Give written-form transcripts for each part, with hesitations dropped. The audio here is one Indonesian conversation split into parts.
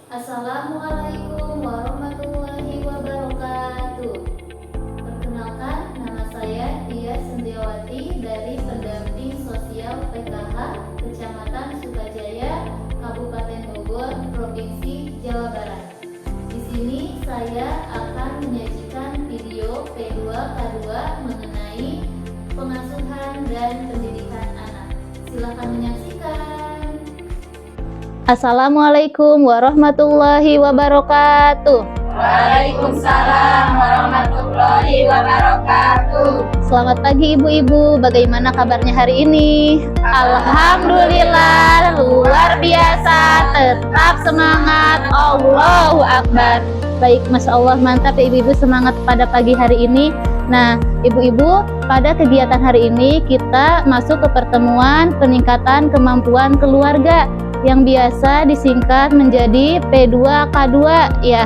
Assalamualaikum warahmatullahi wabarakatuh. Perkenalkan, nama saya Tia Sendiawati dari Pendamping Sosial PKH Kecamatan Sukajaya, Kabupaten Bogor, Provinsi Jawa Barat. Di sini saya akan menyajikan video P2K2 mengenai pengasuhan dan pendidikan anak. Silakan menyaksikan. Assalamualaikum warahmatullahi wabarakatuh. Waalaikumsalam warahmatullahi wabarakatuh. Selamat pagi ibu-ibu, bagaimana kabarnya hari ini? Alhamdulillah, luar biasa, tetap semangat, Allahu Akbar. Baik, Masya Allah, mantap ya ibu-ibu, semangat pada pagi hari ini. Nah, ibu-ibu, pada kegiatan hari ini kita masuk ke pertemuan peningkatan kemampuan keluarga yang biasa disingkat menjadi P2K2 ya.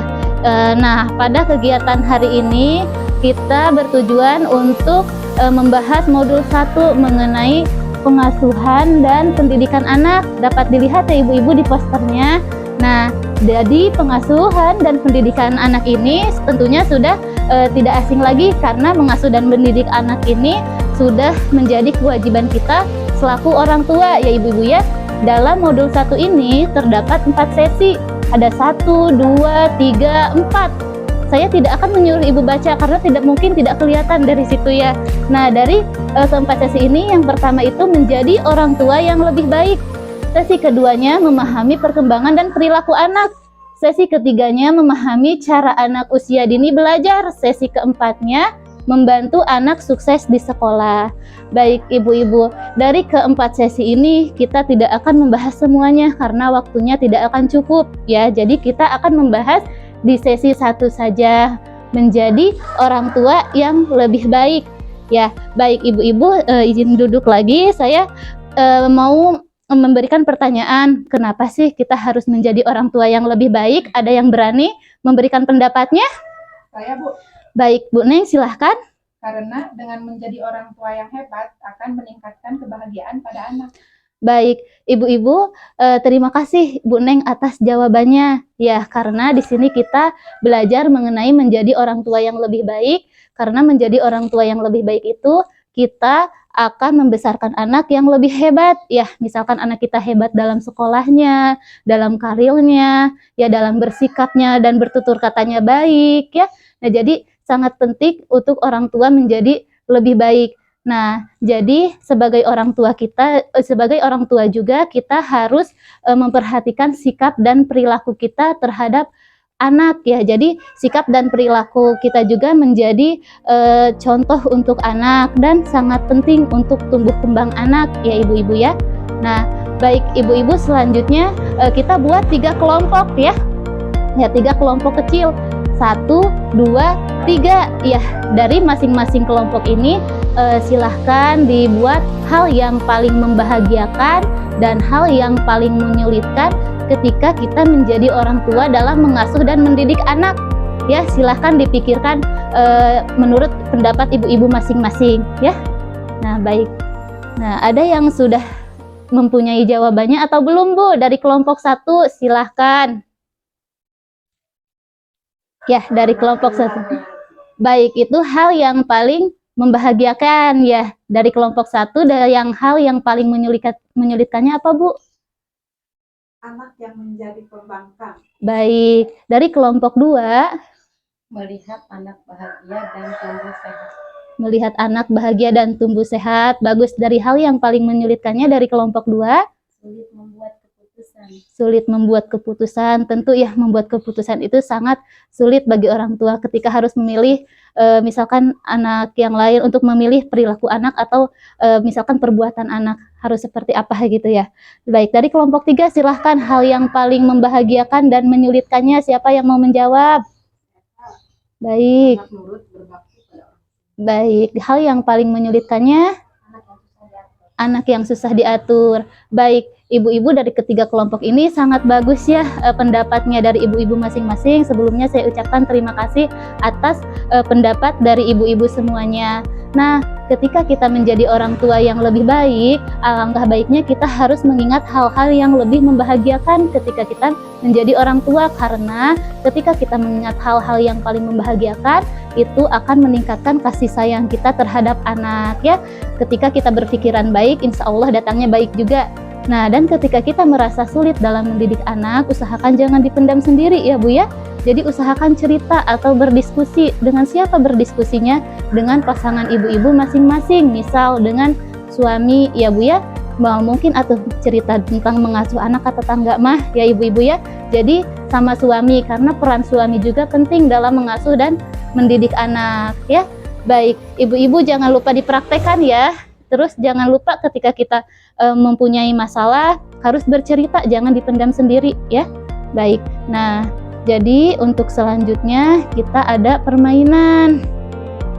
Nah, pada kegiatan hari ini kita bertujuan untuk membahas modul 1 mengenai pengasuhan dan pendidikan anak. Dapat dilihat ya ibu-ibu di posternya. Nah, jadi pengasuhan dan pendidikan anak ini tentunya sudah tidak asing lagi, karena mengasuh dan mendidik anak ini sudah menjadi kewajiban kita selaku orang tua ya ibu-ibu ya. Dalam modul 1 ini terdapat 4 sesi. Ada 1, 2, 3, 4. Saya tidak akan menyuruh ibu baca karena tidak kelihatan dari situ ya. Nah, dari keempat sesi ini, yang pertama itu menjadi orang tua yang lebih baik. Sesi keduanya memahami perkembangan dan perilaku anak. Sesi ketiganya memahami cara anak usia dini belajar. Sesi keempatnya membantu anak sukses di sekolah. Baik ibu-ibu, dari keempat sesi ini kita tidak akan membahas semuanya karena waktunya tidak akan cukup ya. Jadi kita akan membahas di sesi 1 saja, menjadi orang tua yang lebih baik ya. Baik ibu-ibu, izin duduk lagi. Saya mau memberikan pertanyaan, kenapa sih kita harus menjadi orang tua yang lebih baik? Ada yang berani memberikan pendapatnya? Saya, Bu. Baik, Bu Neng, silahkan. Karena dengan menjadi orang tua yang hebat akan meningkatkan kebahagiaan pada anak. Baik, ibu-ibu, terima kasih Bu Neng atas jawabannya. Ya, karena di sini kita belajar mengenai menjadi orang tua yang lebih baik. Karena menjadi orang tua yang lebih baik itu kita akan membesarkan anak yang lebih hebat. Ya, misalkan anak kita hebat dalam sekolahnya, dalam karirnya, ya dalam bersikapnya dan bertutur katanya baik ya. Nah, jadi sangat penting untuk orang tua menjadi lebih baik. Nah, jadi sebagai orang tua juga kita harus memperhatikan sikap dan perilaku kita terhadap anak ya. Jadi sikap dan perilaku kita juga menjadi contoh untuk anak dan sangat penting untuk tumbuh kembang anak ya ibu-ibu ya. Nah, baik ibu-ibu, selanjutnya kita buat 3 kelompok ya. Ya, 3 kelompok kecil. 1, 2, 3 ya. Dari masing-masing kelompok ini silahkan dibuat hal yang paling membahagiakan dan hal yang paling menyulitkan ketika kita menjadi orang tua dalam mengasuh dan mendidik anak ya. Silahkan dipikirkan menurut pendapat ibu-ibu masing-masing ya. Nah, baik. Nah, ada yang sudah mempunyai jawabannya atau belum, Bu? Dari kelompok 1 silahkan. Ya, dari kelompok 1. Baik, itu hal yang paling membahagiakan ya. Dari kelompok 1, hal yang paling menyulitkannya apa, Bu? Anak yang menjadi pembangkang. Baik, dari kelompok 2. Melihat anak bahagia dan tumbuh sehat. Melihat anak bahagia dan tumbuh sehat. Bagus. Dari hal yang paling menyulitkannya dari kelompok 2. Sulit membuat keputusan. Sulit membuat keputusan. Tentu ya, membuat keputusan itu sangat sulit bagi orang tua ketika harus memilih misalkan anak yang lain, untuk memilih perilaku anak atau misalkan perbuatan anak harus seperti apa gitu ya. Baik, dari kelompok 3 silahkan, hal yang paling membahagiakan dan menyulitkannya, siapa yang mau menjawab? Baik. Baik, hal yang paling menyulitkannya anak yang susah diatur. Baik, ibu-ibu dari ketiga kelompok ini sangat bagus ya pendapatnya dari ibu-ibu masing-masing. Sebelumnya saya ucapkan terima kasih atas pendapat dari ibu-ibu semuanya. Nah, ketika kita menjadi orang tua yang lebih baik, alangkah baiknya kita harus mengingat hal-hal yang lebih membahagiakan ketika kita menjadi orang tua, karena ketika kita mengingat hal-hal yang paling membahagiakan, itu akan meningkatkan kasih sayang kita terhadap anak ya. Ketika kita berpikiran baik, insya Allah datangnya baik juga. Nah, dan ketika kita merasa sulit dalam mendidik anak, usahakan jangan dipendam sendiri ya Bu ya. Jadi usahakan cerita atau berdiskusi. Dengan siapa berdiskusinya? Dengan pasangan ibu-ibu masing-masing, misal dengan suami ya Bu ya. Mungkin atau cerita tentang mengasuh anak ke tetangga mah ya ibu-ibu ya. Jadi sama suami, karena peran suami juga penting dalam mengasuh dan mendidik anak ya. Baik, ibu-ibu jangan lupa dipraktekkan ya. Terus jangan lupa ketika kita mempunyai masalah harus bercerita, jangan dipendam sendiri ya. Baik, nah jadi untuk selanjutnya kita ada permainan.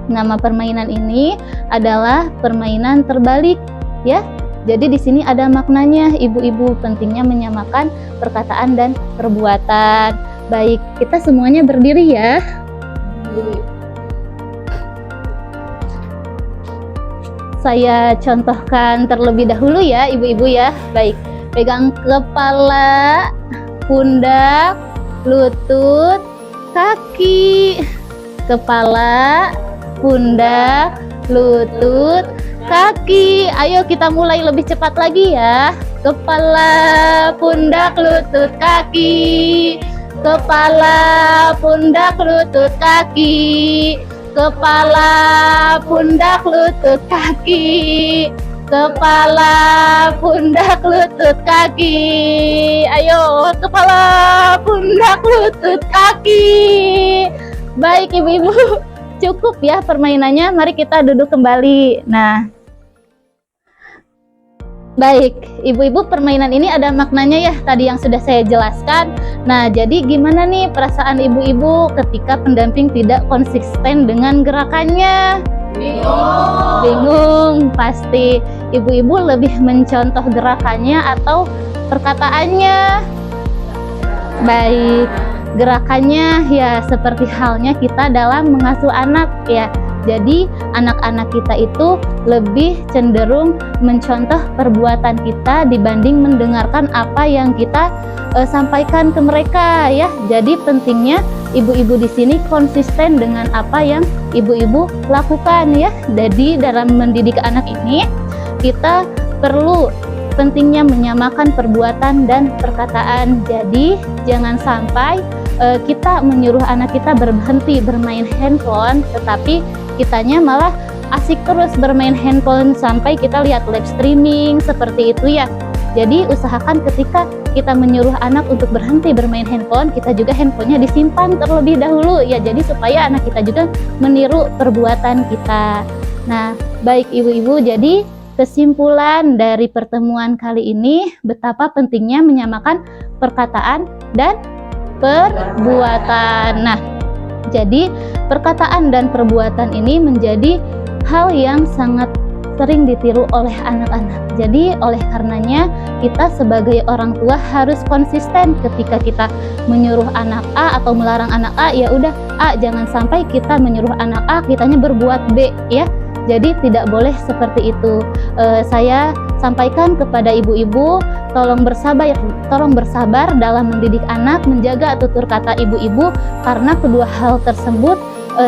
Nama permainan ini adalah permainan terbalik ya. Jadi di sini ada maknanya ibu-ibu, pentingnya menyamakan perkataan dan perbuatan. Baik, kita semuanya berdiri ya. Saya contohkan terlebih dahulu ya ibu-ibu ya. Baik, pegang kepala, pundak, lutut, kaki. Kepala, pundak, lutut, kaki. Ayo kita mulai lebih cepat lagi ya. Kepala, pundak, lutut, kaki. Kepala, pundak, lutut, kaki. Kepala, pundak, lutut, kaki. Kepala, pundak, lutut, kaki. Ayo, kepala, pundak, lutut, kaki. Baik ibu-ibu, cukup ya permainannya. Mari kita duduk kembali. Nah, baik ibu-ibu, permainan ini ada maknanya ya, tadi yang sudah saya jelaskan. Nah, jadi gimana nih perasaan ibu-ibu ketika pendamping tidak konsisten dengan gerakannya? Bingung pasti. Ibu-ibu lebih mencontoh gerakannya atau perkataannya? Baik, gerakannya ya seperti halnya kita dalam mengasuh anak ya. Jadi anak-anak kita itu lebih cenderung mencontoh perbuatan kita dibanding mendengarkan apa yang kita sampaikan ke mereka ya. Jadi pentingnya ibu-ibu di sini konsisten dengan apa yang ibu-ibu lakukan ya. Jadi dalam mendidik anak ini kita perlu pentingnya menyamakan perbuatan dan perkataan. Jadi jangan sampai kita menyuruh anak kita berhenti bermain handphone, tetapi kitanya malah asik terus bermain handphone sampai kita lihat live streaming seperti itu ya. Jadi usahakan ketika kita menyuruh anak untuk berhenti bermain handphone, kita juga handphonenya disimpan terlebih dahulu ya. Jadi supaya anak kita juga meniru perbuatan kita. Nah, baik ibu-ibu, jadi kesimpulan dari pertemuan kali ini betapa pentingnya menyamakan perkataan dan perbuatan. Nah, jadi perkataan dan perbuatan ini menjadi hal yang sangat sering ditiru oleh anak-anak. Jadi oleh karenanya kita sebagai orang tua harus konsisten ketika kita menyuruh anak A atau melarang anak A, ya udah A, jangan sampai kita menyuruh anak A kitanya berbuat B ya. Jadi tidak boleh seperti itu. Saya sampaikan kepada ibu-ibu, tolong bersabar dalam mendidik anak, menjaga tutur kata ibu-ibu, karena kedua hal tersebut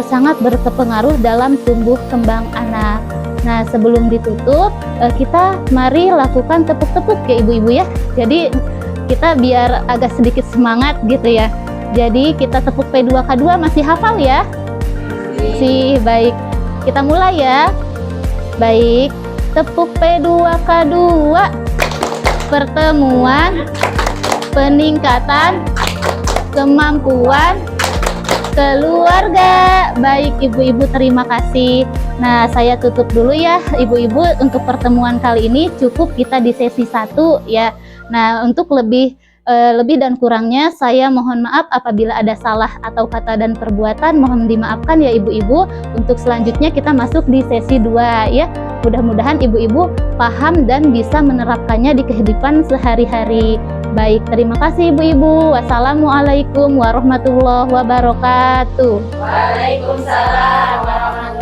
sangat berpengaruh dalam tumbuh kembang anak. Nah, sebelum ditutup, kita mari lakukan tepuk-tepuk ya ibu-ibu ya. Jadi kita biar agak sedikit semangat gitu ya. Jadi kita tepuk P2K2, masih hafal ya? Si baik. Kita mulai ya. Baik, tepuk P2K2. Pertemuan, peningkatan kemampuan keluarga. Baik ibu-ibu, terima kasih. Nah, saya tutup dulu ya ibu-ibu. Untuk pertemuan kali ini cukup kita di sesi 1 ya. Nah, untuk lebih dan kurangnya saya mohon maaf apabila ada salah atau kata dan perbuatan, mohon dimaafkan ya ibu-ibu. Untuk selanjutnya kita masuk di sesi 2 ya. Mudah-mudahan ibu-ibu paham dan bisa menerapkannya di kehidupan sehari-hari. Baik, terima kasih ibu-ibu. Wassalamualaikum warahmatullahi wabarakatuh. Waalaikumsalam warahmatullahi wabarakatuh.